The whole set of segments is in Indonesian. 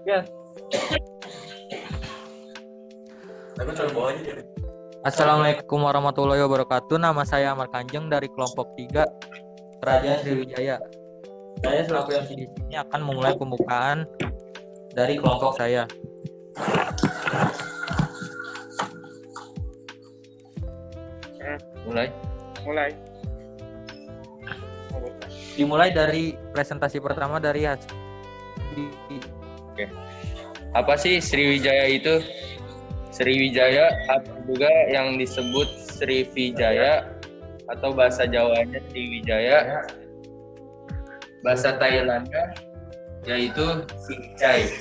Ya. Assalamualaikum warahmatullahi wabarakatuh. Nama saya Amar Kanjeng dari kelompok 3 Kerajaan Sriwijaya. Saya selaku MC di sini akan memulai pembukaan dari kelompok saya. Mulai. Dimulai dari presentasi pertama dari Oke. Apa sih Sriwijaya itu? Sriwijaya atau juga yang disebut Sriwijaya atau bahasa Jawanya Sriwijaya, bahasa Thailandnya yaitu Singchai,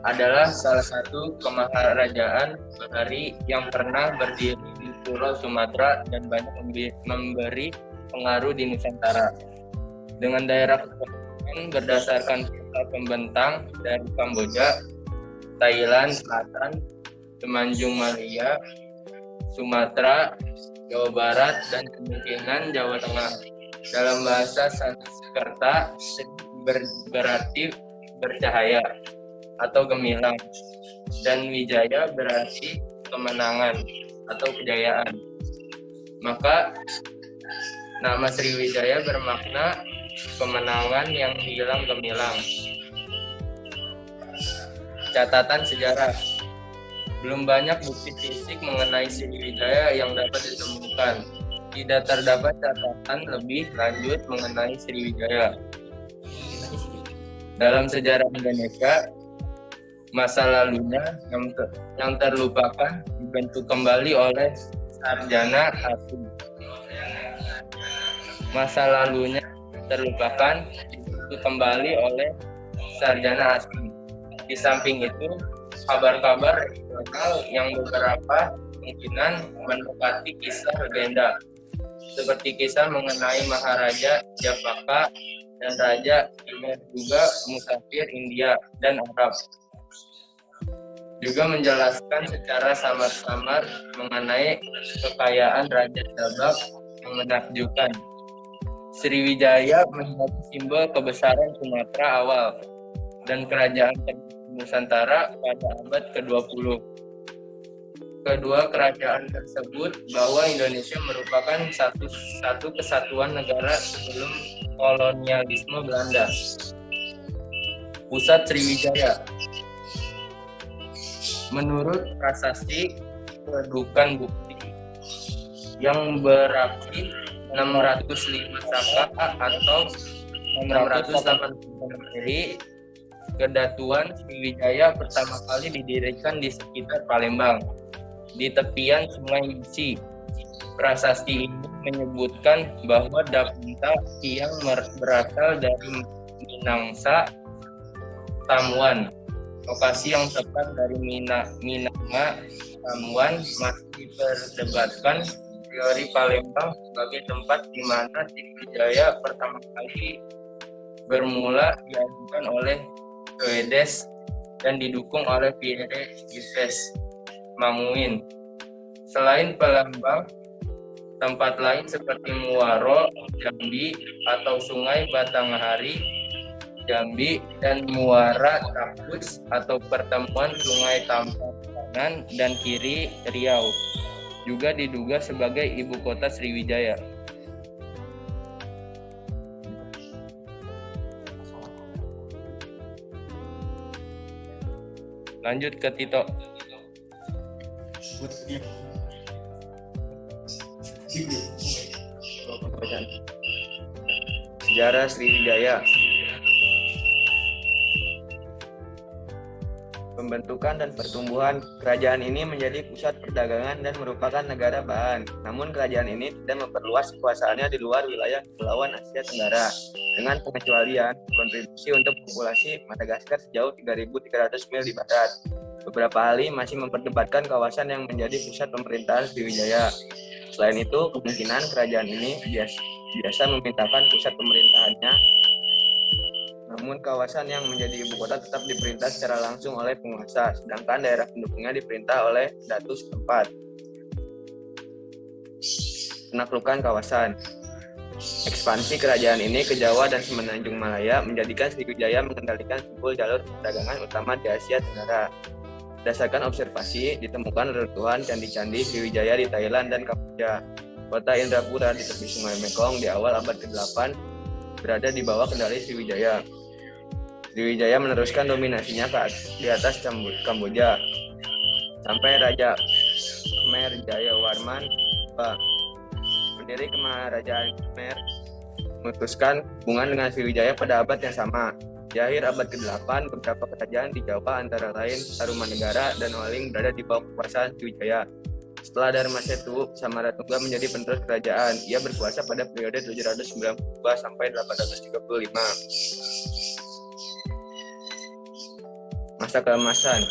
adalah salah satu kemaharajaan bahari yang pernah berdiri di Pulau Sumatera dan banyak memberi pengaruh di Nusantara. Dengan daerah kekuasaan berdasarkan peta pembentang dari Kamboja, Thailand Selatan, Semenanjung Malaya, Sumatera, Jawa Barat, dan kemungkinan Jawa Tengah. Dalam bahasa Sanskerta berarti bercahaya atau gemilang, dan Wijaya berarti kemenangan atau kejayaan. Maka nama Sriwijaya bermakna kemenangan yang hilang gemilang. Catatan sejarah. Belum banyak bukti fisik mengenai Sriwijaya yang dapat ditemukan. Tidak terdapat catatan lebih lanjut mengenai Sriwijaya. Dalam sejarah Indonesia, masa lalunya yang terlupakan dibentuk kembali oleh sarjana asing. Masa lalunya terlupakan dibentuk kembali oleh sarjana asing. Di samping itu, kabar-kabar regional yang beberapa kemungkinan mendekati kisah legenda, seperti kisah mengenai Maharaja Japaka dan Raja Timur juga musafir India dan Arab. Juga menjelaskan secara samar-samar mengenai kekayaan Raja Sabak yang menakjubkan. Sriwijaya menjadi simbol kebesaran Sumatera awal dan kerajaan Nusantara pada abad ke-20. Kedua kerajaan tersebut bahwa Indonesia merupakan satu kesatuan negara sebelum kolonialisme Belanda. Pusat Sriwijaya. Menurut prasasti kedudukan bukti yang berarti 605 Saka atau 680 Masehi, Kedatuan Sriwijaya pertama kali didirikan di sekitar Palembang, di tepian Sungai Musi. Prasasti ini menyebutkan bahwa Dapunta yang berasal dari Minangsa, Tamuan. Lokasi yang tepat dari Minanga, Tamuan masih diperdebatkan. Teori Palembang sebagai tempat di mana Sriwijaya pertama kali bermula diajukan oleh Kwedes dan didukung oleh Pierre Yves Manguin. Selain Palembang, tempat lain seperti Muaro, Jambi atau Sungai Batanghari, Jambi, dan Muara Takus atau pertemuan Sungai Tampang kanan dan kiri Riau juga diduga sebagai ibu kota Sriwijaya. Lanjut ke Tito. Sejarah Sriwijaya. Pembentukan dan pertumbuhan kerajaan ini menjadi pusat perdagangan dan merupakan negara bahan. Namun kerajaan ini tidak memperluas kekuasaannya di luar wilayah Kepulauan Asia Tenggara, dengan pengecualian kontribusi untuk populasi Madagaskar sejauh 3.300 mil di barat. Beberapa ahli masih memperdebatkan kawasan yang menjadi pusat pemerintahan Sriwijaya. Selain itu, kemungkinan kerajaan ini biasa memintakan pusat pemerintahannya, namun kawasan yang menjadi ibu kota tetap diperintah secara langsung oleh penguasa, sedangkan daerah pendukungnya diperintah oleh datu setempat. Penaklukan kawasan. Ekspansi kerajaan ini ke Jawa dan Semenanjung Malaya menjadikan Sriwijaya mengendalikan simpul jalur perdagangan utama di Asia Tenggara. Berdasarkan observasi, ditemukan reruntuhan candi-candi Sriwijaya di Thailand dan Kamboja. Kota Indrapura di tepi Sungai Mekong di awal abad ke-8 berada di bawah kendali Sriwijaya. Sriwijaya meneruskan dominasinya di atas Kamboja sampai Raja Khmer Jayawarman pendiri Kemerajaan Khmer memutuskan hubungan dengan Sriwijaya pada abad yang sama. Di akhir abad ke-8, beberapa kerajaan di Jawa antara lain Tarumanegara dan Waling berada di bawah kekuasaan Sriwijaya. Setelah Dharma Setu, Samaratungga menjadi penerus kerajaan. Ia berkuasa pada periode 792 sampai 835. Masa keemasan.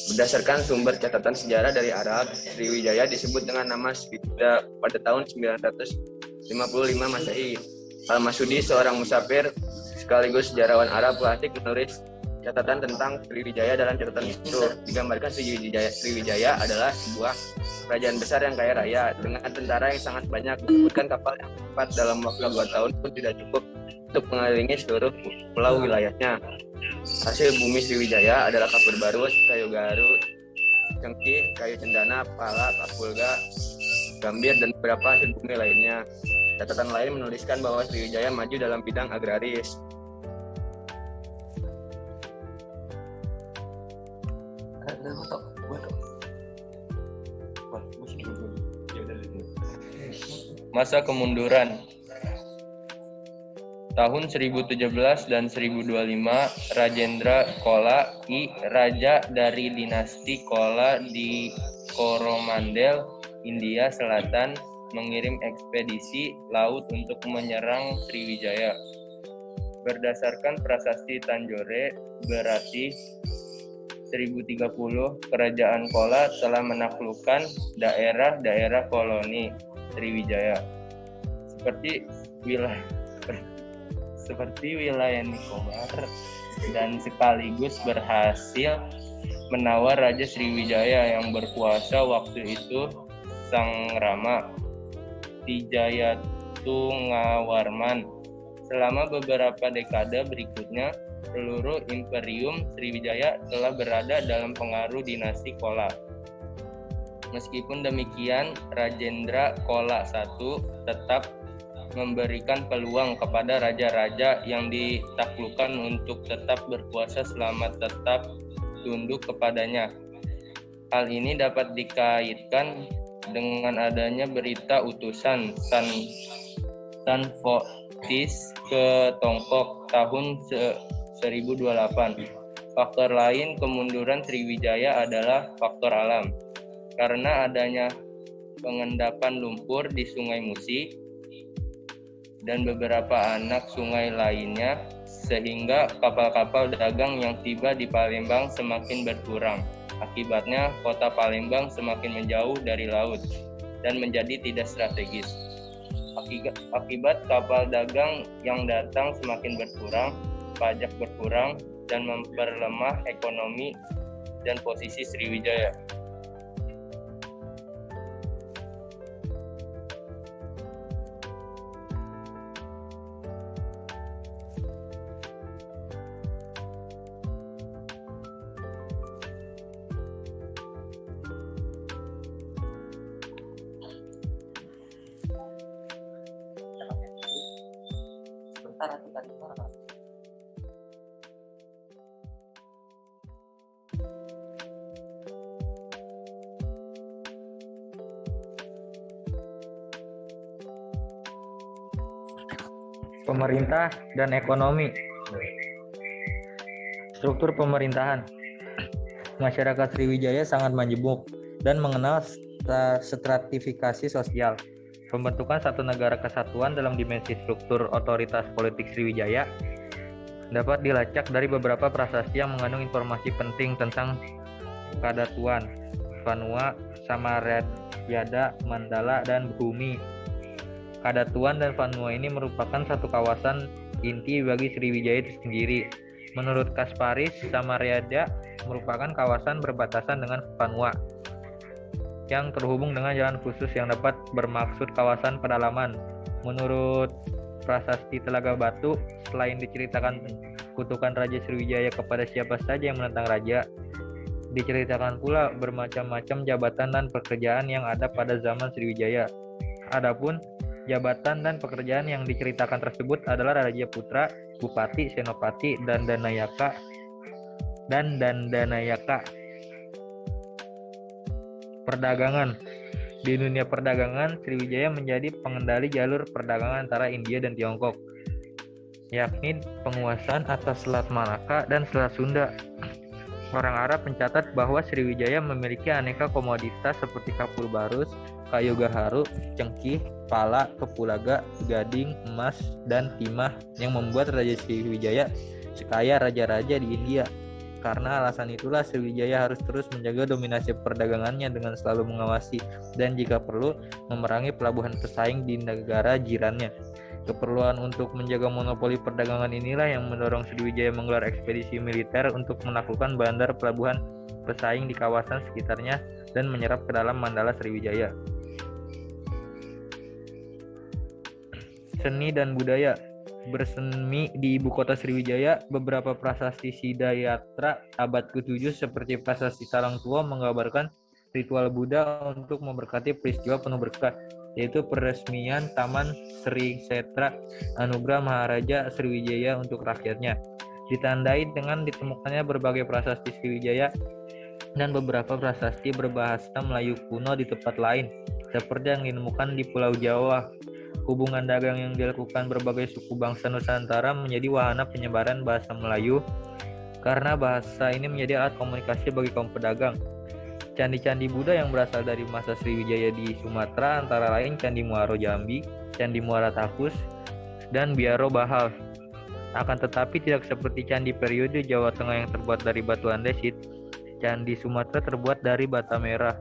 Berdasarkan sumber catatan sejarah dari Arab, Sriwijaya disebut dengan nama Sriwijaya pada tahun 955 Masehi. Al-Masudi, seorang musafir sekaligus sejarawan Arab klasik, menulis catatan tentang Sriwijaya. Dalam catatan itu digambarkan Sriwijaya adalah sebuah kerajaan besar yang kaya raya dengan tentara yang sangat banyak. Disebutkan kapal yang cepat dalam waktu 2 tahun pun tidak cukup untuk mengelilingi seluruh pulau wilayahnya. Hasil bumi Sriwijaya adalah kapur barus, kayu garu, cengkih, kayu cendana, pala, kapulga, gambir, dan beberapa hasil bumi lainnya. Catatan lain menuliskan bahwa Sriwijaya maju dalam bidang agraris. Masa kemunduran. Tahun 1017 dan 1025, Rajendra Chola I, raja dari dinasti Chola di Coromandel, India Selatan, mengirim ekspedisi laut untuk menyerang Sriwijaya. Berdasarkan prasasti Tanjore Berati 1030, Kerajaan Chola telah menaklukkan daerah-daerah koloni Sriwijaya seperti wilayah Nicobar, dan sekaligus berhasil menawar Raja Sriwijaya yang berkuasa waktu itu, Sang Rama Tijayatungawarman. Selama beberapa dekade berikutnya, seluruh Imperium Sriwijaya telah berada dalam pengaruh dinasti Chola. Meskipun demikian, Rajendra Chola I tetap memberikan peluang kepada raja-raja yang ditaklukkan untuk tetap berkuasa selama tetap tunduk kepadanya. Hal ini dapat dikaitkan dengan adanya berita utusan San Fotis ke Tongkok tahun 1028. Faktor lain kemunduran Sriwijaya adalah faktor alam. Karena adanya pengendapan lumpur di Sungai Musi dan beberapa anak sungai lainnya, sehingga kapal-kapal dagang yang tiba di Palembang semakin berkurang. Akibatnya, kota Palembang semakin menjauh dari laut dan menjadi tidak strategis. Akibat kapal dagang yang datang semakin berkurang, pajak berkurang, dan memperlemah ekonomi dan posisi Sriwijaya. Pemerintah dan ekonomi. Struktur pemerintahan. Masyarakat Sriwijaya sangat majemuk dan mengenal stratifikasi sosial. Pembentukan satu negara kesatuan dalam dimensi struktur otoritas politik Sriwijaya dapat dilacak dari beberapa prasasti yang mengandung informasi penting tentang Kadatuan, Vanua, Samaretyada, Mandala, dan Bhumi. Kadatuan dan Vanua ini merupakan satu kawasan inti bagi Sriwijaya itu sendiri. Menurut Kasparis, Samaryada merupakan kawasan berbatasan dengan Vanua yang terhubung dengan jalan khusus yang dapat bermaksud kawasan pedalaman. Menurut Prasasti Telaga Batu, selain diceritakan kutukan Raja Sriwijaya kepada siapa saja yang menentang raja, diceritakan pula bermacam-macam jabatan dan pekerjaan yang ada pada zaman Sriwijaya. Adapun jabatan dan pekerjaan yang diceritakan tersebut adalah Raja Putra, Bupati, Senopati, dan Danayaka. Perdagangan. Di dunia perdagangan, Sriwijaya menjadi pengendali jalur perdagangan antara India dan Tiongkok, yakni penguasaan atas Selat Malaka dan Selat Sunda. Orang Arab mencatat bahwa Sriwijaya memiliki aneka komoditas seperti kapur barus, kayu gaharu, cengkih, pala, kepulaga, gading, emas, dan timah yang membuat Raja Sriwijaya sekaya raja-raja di India. Karena alasan itulah Sriwijaya harus terus menjaga dominasi perdagangannya dengan selalu mengawasi dan jika perlu memerangi pelabuhan pesaing di negara jirannya. Keperluan untuk menjaga monopoli perdagangan inilah yang mendorong Sriwijaya menggelar ekspedisi militer untuk menaklukkan bandar pelabuhan pesaing di kawasan sekitarnya dan menyerap ke dalam Mandala Sriwijaya. Seni dan budaya. Bersemi di ibu kota Sriwijaya, beberapa prasasti Sidayatra abad ke-7 seperti prasasti Talang Tua menggambarkan ritual Buddha untuk memberkati peristiwa penuh berkah, yaitu peresmian Taman Sri Setra Anugerah Maharaja Sriwijaya untuk rakyatnya. Ditandai dengan ditemukannya berbagai prasasti Sriwijaya dan beberapa prasasti berbahasa Melayu kuno di tempat lain, seperti yang ditemukan di Pulau Jawa. Hubungan dagang yang dilakukan berbagai suku bangsa Nusantara menjadi wahana penyebaran bahasa Melayu karena bahasa ini menjadi alat komunikasi bagi kaum pedagang. Candi-candi Buddha yang berasal dari masa Sriwijaya di Sumatera antara lain Candi Muaro Jambi, Candi Muara Takus, dan Biaro Bahal. Akan tetapi tidak seperti candi periode Jawa Tengah yang terbuat dari batu andesit, Candi Sumatera terbuat dari bata merah.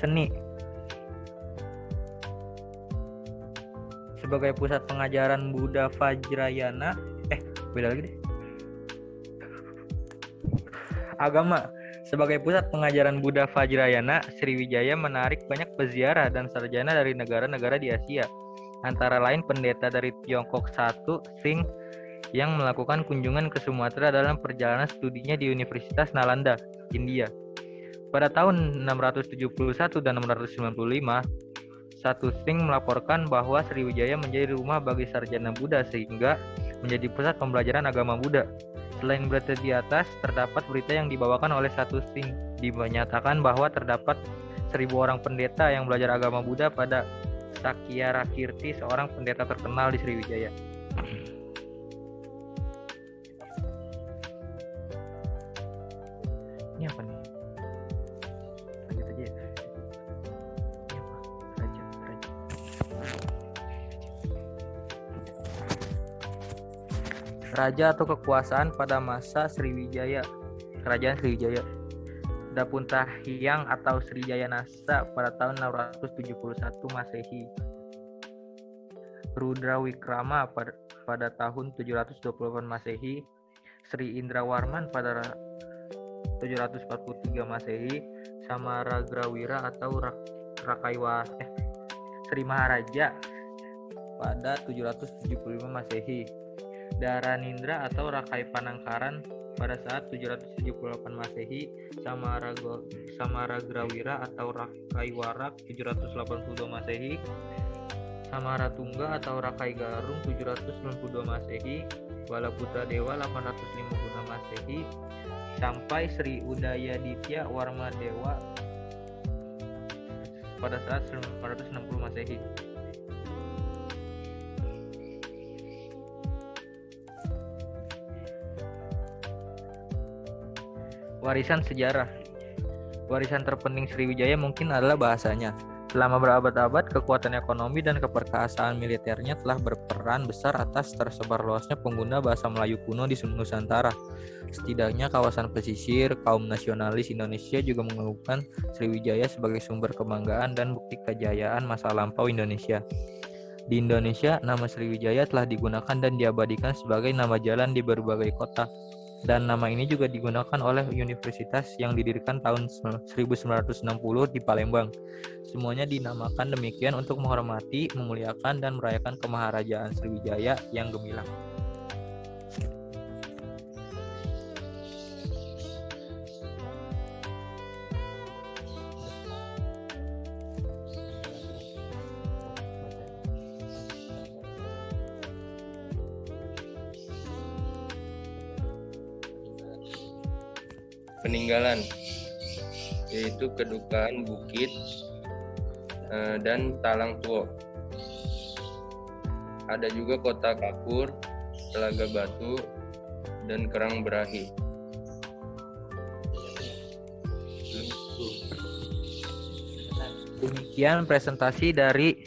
Seni. Sebagai pusat pengajaran Buddha Vajrayana, beda lagi deh. Agama. Sebagai pusat pengajaran Buddha Vajrayana, Sriwijaya menarik banyak peziarah dan sarjana dari negara-negara di Asia. Antara lain pendeta dari Tiongkok satu, Singh, yang melakukan kunjungan ke Sumatera dalam perjalanan studinya di Universitas Nalanda, India. Pada tahun 671 dan 695, Satu Singh melaporkan bahwa Sriwijaya menjadi rumah bagi sarjana Buddha sehingga menjadi pusat pembelajaran agama Buddha. Selain berita di atas, terdapat berita yang dibawakan oleh Satu Singh. Dinyatakan bahwa terdapat 1.000 orang pendeta yang belajar agama Buddha pada Sakyarakirti, seorang pendeta terkenal di Sriwijaya. Ini apa nih? Lanjut aja ya. Raja atau kekuasaan pada masa Sriwijaya. Kerajaan Sriwijaya. Dapunta Hyang atau Srijaya Nasa pada tahun 671 Masehi. Rudra Wikrama pada tahun 728 Masehi. Sri Indrawarman pada 743 Masehi. Samaragrawira atau Sri Maharaja pada 775 Masehi. Daranindra atau Rakai Panangkaran pada saat 778 Masehi. Samaragrawira atau Rakai Warak 782 Masehi. Samaratungga atau Rakai Garung 792 Masehi. Balaputra Dewa 850 Masehi. Sampai Sri Udayaditya Warma Dewa pada saat 960 Masehi. Warisan sejarah. Warisan terpenting Sriwijaya mungkin adalah bahasanya. Selama berabad-abad, kekuatan ekonomi dan keperkasaan militernya telah berperan besar atas tersebar luasnya pengguna bahasa Melayu kuno di Nusantara. Setidaknya kawasan pesisir, kaum nasionalis Indonesia juga mengakukan Sriwijaya sebagai sumber kebanggaan dan bukti kejayaan masa lampau Indonesia. Di Indonesia, nama Sriwijaya telah digunakan dan diabadikan sebagai nama jalan di berbagai kota. Dan nama ini juga digunakan oleh universitas yang didirikan tahun 1960 di Palembang. Semuanya dinamakan demikian untuk menghormati, memuliakan, dan merayakan kemaharajaan Sriwijaya yang gemilang. Peninggalan, yaitu Kedukaan Bukit dan Talang Tuo. Ada juga Kota Kapur, Telaga Batu, dan Kerang Berahi. Demikian presentasi dari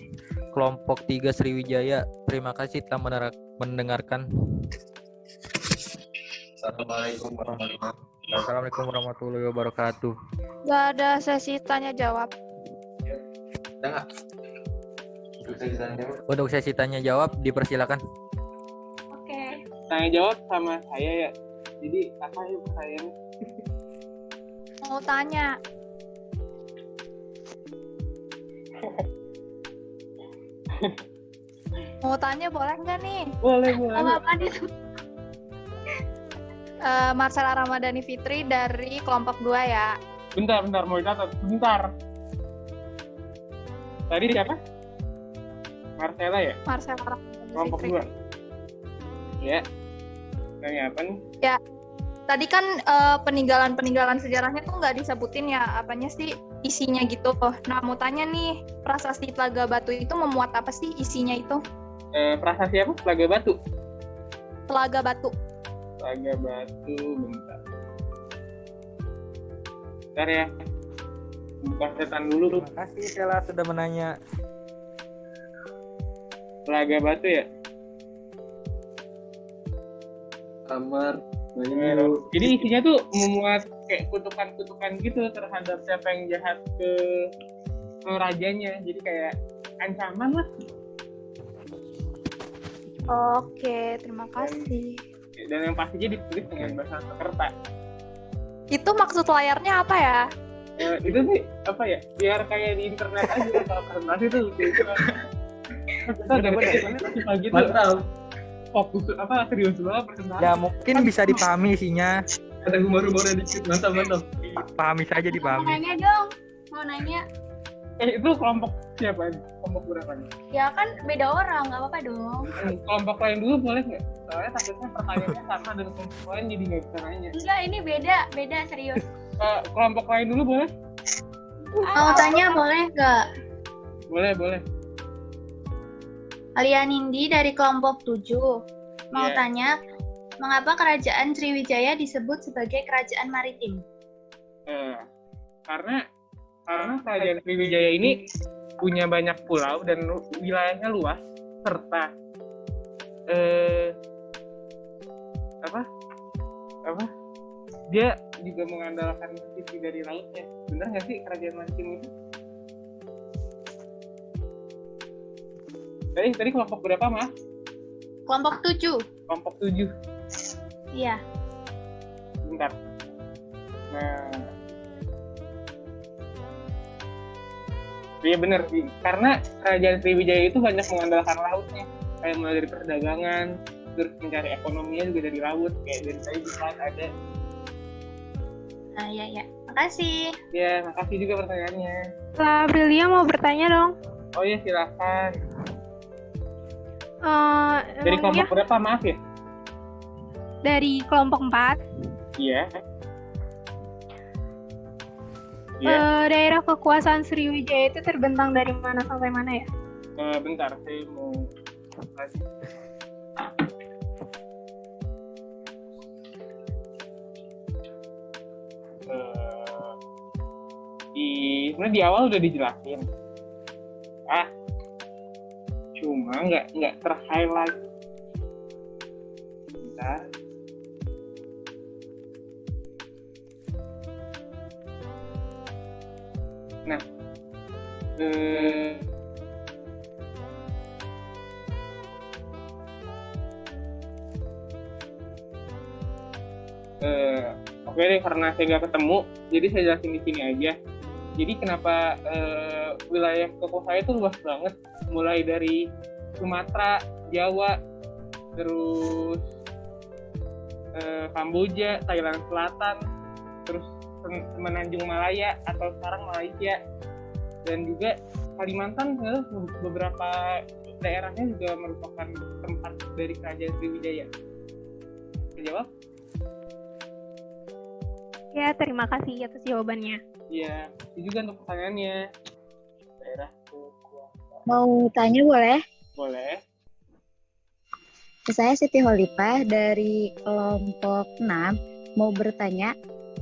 kelompok 3 Sriwijaya. Terima kasih telah mendengarkan. Assalamualaikum warahmatullahi wabarakatuh. Gak ada sesi tanya jawab. Untuk sesi tanya jawab dipersilakan. Oke. Tanya jawab sama saya ya. Jadi apa ya pertanyaannya? Mau tanya. Mau tanya boleh nggak nih? Boleh. Nama apa nih? Marcella Ramadhani Fitri dari kelompok 2 ya. Bentar, mau dicatat. Bentar. Tadi siapa? Marcella ya? Marcella Ramadhani Kelompok Fitri. 2. Ya. Tanya apa nih? Ya. Tadi kan peninggalan sejarahnya tuh nggak disebutin ya, apanya sih isinya gitu. Nah, mau tanya nih, prasasti Telaga Batu itu memuat apa sih isinya itu? Prasasti apa? Telaga Batu. Telaga Batu. Telaga Batu, bentar. Bentar ya. Buka setan dulu. Terima kasih Sela sudah menanya. Telaga Batu ya? Kamar. Jadi isinya tuh memuat kayak kutukan-kutukan gitu terhadap siapa yang jahat ke rajanya. Jadi kayak ancaman lah. Oke, terima kasih. Dan yang pastinya ditulis dengan bahasa Sanskerta. Itu maksud layarnya apa ya? Itu sih apa ya? Biar kayak di internet aja kalau presentasi tuh gitu. Kita udah pagi tuh. Mantap. Fokus apa serius banget presentasi. Ya mungkin bisa dipahami isinya. Ada humor-humornya dikit. Mantap. Pahami saja Mau dipahami. nanya dong. Mau nanya. Itu kelompok siapa nih? Kelompok berapa nih? Ya kan beda orang, nggak apa-apa dong. Kelompok lain dulu boleh nggak? Soalnya takutnya pertanyaannya sama dan kelompok lain jadi nggak bisa nanya. Enggak, ini beda serius. Kelompok lain dulu boleh? Mau tanya boleh nggak? Boleh. Alia Nindi dari kelompok 7. Mau Iya. tanya, mengapa kerajaan Sriwijaya disebut sebagai kerajaan maritim? Karena kerajaan Sriwijaya ini punya banyak pulau dan wilayahnya luas serta dia juga mengandalkan sisi dari lautnya. Benar nggak sih kerajaan maritim itu? Tadi kelompok berapa, Mas? Kelompok 7. Kelompok 7. Iya. Bentar. Nah. Iya benar sih. Karena kerajaan Sriwijaya itu banyak mengandalkan lautnya. Kayak mulai dari perdagangan, terus mencari ekonominya juga dari laut. Kayak dari tadi di slide ada. Nah, ya. Makasih. Ya, makasih juga pertanyaannya. Aprilia mau bertanya dong. Oh iya, silakan. Dari Emangnya kelompok berapa? Maaf ya. dari kelompok 4, Iya. daerah kekuasaan Sriwijaya itu terbentang dari mana sampai mana ya? Bentar, saya mau sebenarnya di awal udah dijelasin. Cuma nggak ter-highlight. Bentar. Nah, Oke deh, karena saya nggak ketemu, jadi saya jelasin di sini aja. Jadi kenapa wilayah koko saya itu luas banget, mulai dari Sumatera, Jawa, terus Kamboja, Thailand Selatan, terus Semenanjung Malaya atau sekarang Malaysia, dan juga Kalimantan, beberapa daerahnya juga merupakan tempat dari Kerajaan Sriwijaya. Terjawab? Ya, terima kasih atas jawabannya. Iya, itu juga untuk pertanyaannya. Daerah kekuasaan. Mau tanya boleh? Boleh. Saya Siti Holipah dari kelompok 6 mau bertanya,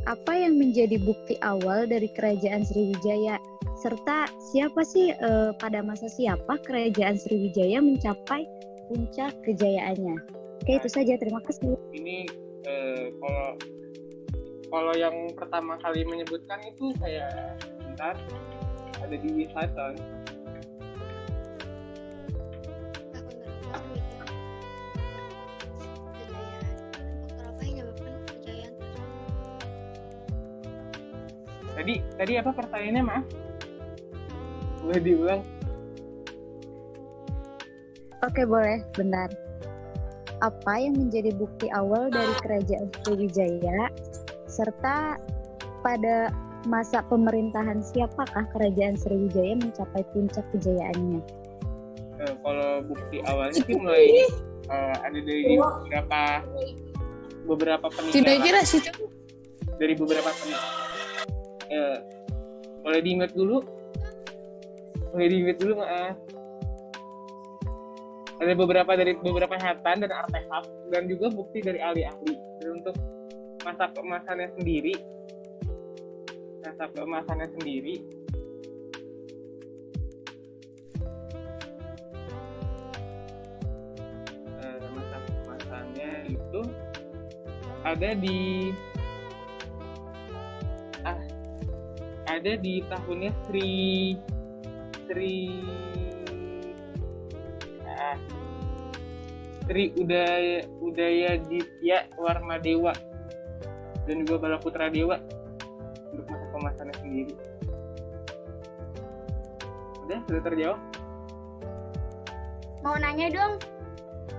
apa yang menjadi bukti awal dari Kerajaan Sriwijaya? Serta siapa sih pada masa siapa Kerajaan Sriwijaya mencapai puncak kejayaannya? Oke, itu saja. Terima kasih. Ini kalau yang pertama kali menyebutkan itu saya bentar ada di Selatan. Tadi apa pertanyaannya, maaf? Boleh diulang? Oke, boleh. Bentar. Apa yang menjadi bukti awal dari Kerajaan Sriwijaya? Serta pada masa pemerintahan siapakah Kerajaan Sriwijaya mencapai puncak kejayaannya? Kalau bukti awalnya sih mulai ada dari beberapa peninggalan. Dari beberapa peninggalan. Boleh diingat dulu, maaf. Ada beberapa hatan dan artefak, dan juga bukti dari ahli-ahli. Dan untuk masa keemasannya sendiri, masa keemasannya itu ada di tahunnya Sri Udaya Ditya Warmadewa dan juga Balaputra Dewa untuk masa kemasannya sendiri. Sudah terjawab? Mau nanya dong.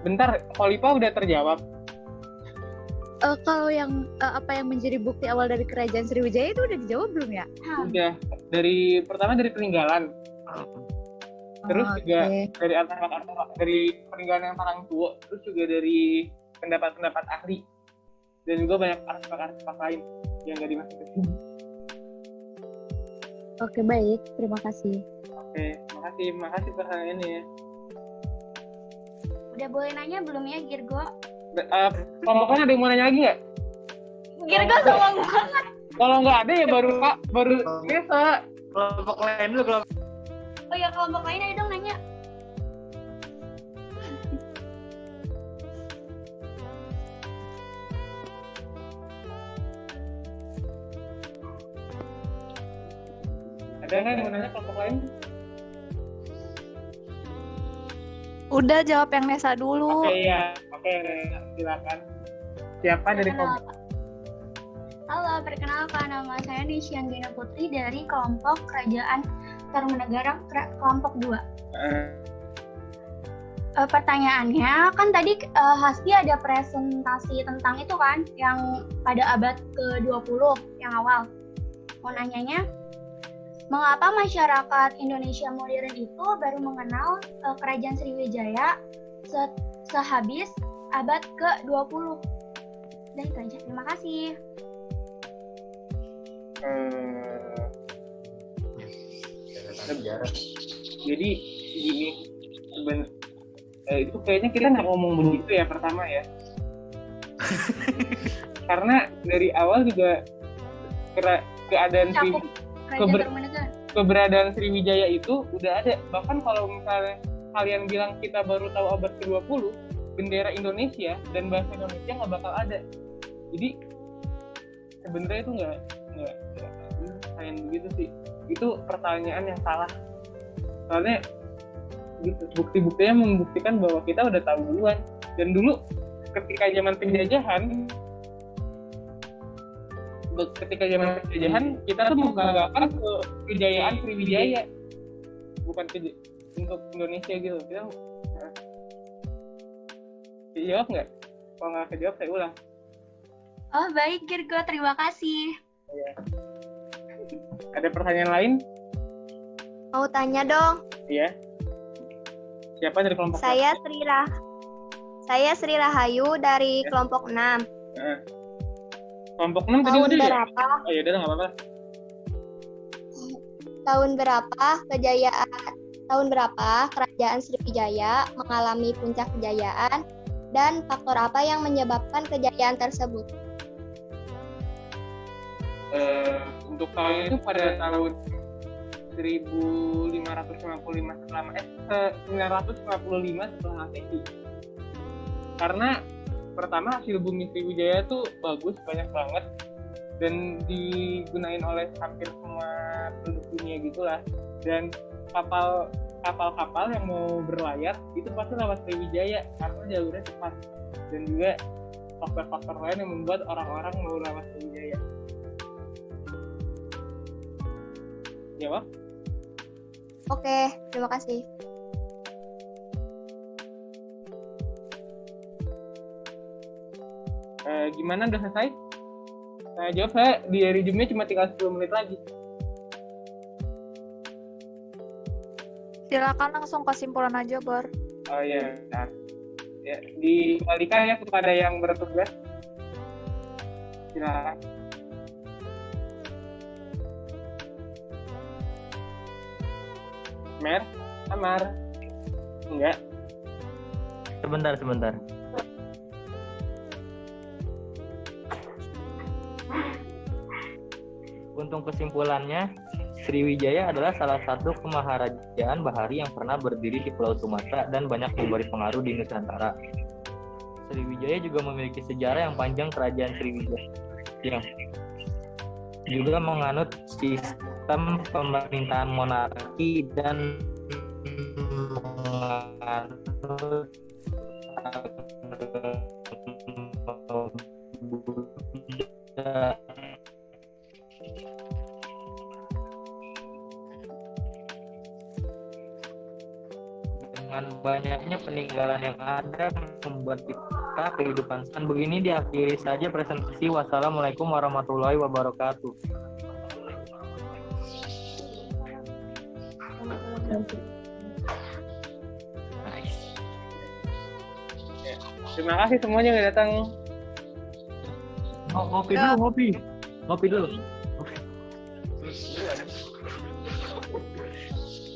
Bentar, Khalifah udah terjawab. Kalau yang apa yang menjadi bukti awal dari Kerajaan Sriwijaya itu udah dijawab belum ya? Udah. Pertama dari peninggalan. Terus juga dari artefak dari peninggalan yang Parang Tuo, terus juga dari pendapat ahli, dan juga banyak artefak lain yang nggak dimasukin ke sini. Oke, baik, terima kasih. Oke, makasih pertanyaannya. Udah boleh nanya belum ya, Girgo? Kelompoknya ada yang mau nanya lagi nggak? Girgo sombong banget. Kalau nggak ada ya baru Nesa. Kelompok lain dulu, kelompok. Oh ya, kelompok lain ayo dong nanya. Ada nggak yang mau nanya kelompok lain? Udah, jawab yang Nesa dulu. Oke, silakan. Siapa dari kelompok? Halo, perkenalkan, nama saya Nisyan Gina Putri dari kelompok Kerajaan Tarumanegara kelompok 2. Pertanyaannya kan tadi Hasti ada presentasi tentang itu kan, yang pada abad ke-20 yang awal. Mau nanyanya, mengapa masyarakat Indonesia modern itu baru mengenal Kerajaan Sriwijaya sehabis abad ke-20? Dan itu aja, terima kasih. Jadi gini, itu kayaknya kita nggak ngomong begitu ya pertama ya. Karena dari awal juga keberadaan Sriwijaya itu udah ada. Bahkan kalau misalnya kalian bilang kita baru tahu abad ke-20, bendera Indonesia dan bahasa Indonesia nggak bakal ada. Jadi sebenarnya itu nggak sayang begitu sih. Itu pertanyaan yang salah. Soalnya gitu, bukti-buktinya membuktikan bahwa kita udah tahu duluan. Dan dulu ketika zaman penjajahan ketika zaman penjajahan kita tuh menggalakkan kejayaan Sriwijaya, bukan untuk Indonesia gitu. Kita dijawab nggak? Kalau nggak kejawab saya ulang. Oh baik Girgo, terima kasih. Ya. Ada pertanyaan lain? Mau tanya dong. Iya. Siapa dari kelompok? Saya Sri Rahayu dari kelompok 6. Kelompok 6 tadi udah berapa? Ya? Oh ya udah nggak apa-apa. Tahun berapa kerajaan Sriwijaya mengalami puncak kejayaan dan faktor apa yang menyebabkan kejayaan tersebut? Untuk tahun itu pada tahun 955 setelah Masehi. Karena pertama hasil bumi Sriwijaya itu bagus, banyak banget, dan digunain oleh hampir semua penduduk dunia gitulah. Dan kapal-kapal yang mau berlayar itu pasti lewat Sriwijaya karena jalurnya cepat, dan juga faktor-faktor lain yang membuat orang-orang mau lewat Sriwijaya. Jawab? Oke, terima kasih. Gimana, udah selesai? Saya jawab, saya di resume cuma tinggal 10 menit lagi. Silakan langsung kesimpulan aja, Bor. Oh iya, nah. Ya, dikembalikan ya kepada yang bertugas. Silakan. Amar? Enggak. Sebentar. Untuk kesimpulannya, Sriwijaya adalah salah satu kemaharajaan bahari yang pernah berdiri di Pulau Sumatera dan banyak memberi pengaruh di Nusantara. Sriwijaya juga memiliki sejarah yang panjang. Kerajaan Sriwijaya yang juga menganut sistem pemerintahan monarki dan menganut dengan banyaknya peninggalan yang ada membuat kita kehidupan begini. Diakhiri saja presentasi. Wassalamualaikum warahmatullahi wabarakatuh. Nice. Ya, terima kasih semuanya yang datang. Ngopi dulu.